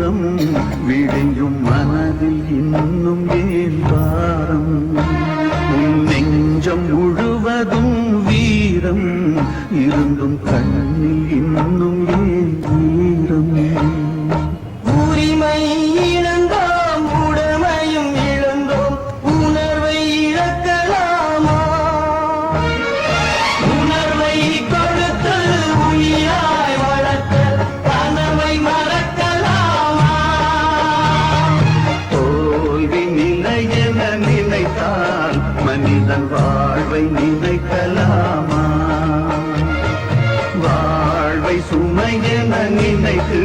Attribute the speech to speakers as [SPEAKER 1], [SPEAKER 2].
[SPEAKER 1] தூரம் விடியும் மனதில் இன்னும் ஏன் பாரம் உன் நெஞ்சம் முழுவதும் வீரம் இருந்தும் கண்ணில் இன்னும் ஏன் வீரம்
[SPEAKER 2] உரிமை இழந்தோம் உடமையும் இழந்தோம் உணர்வை இழக்கலாமா உணர்வை கொடுத்து உயிராய் வளர்த்த கனவை மறக்கலாமா
[SPEAKER 1] தோல்வி நிலையென நினைத்தால் மனிதன் வாழ்வை நினைக்கலாமா வாழ்வை சுமையென நினைத்து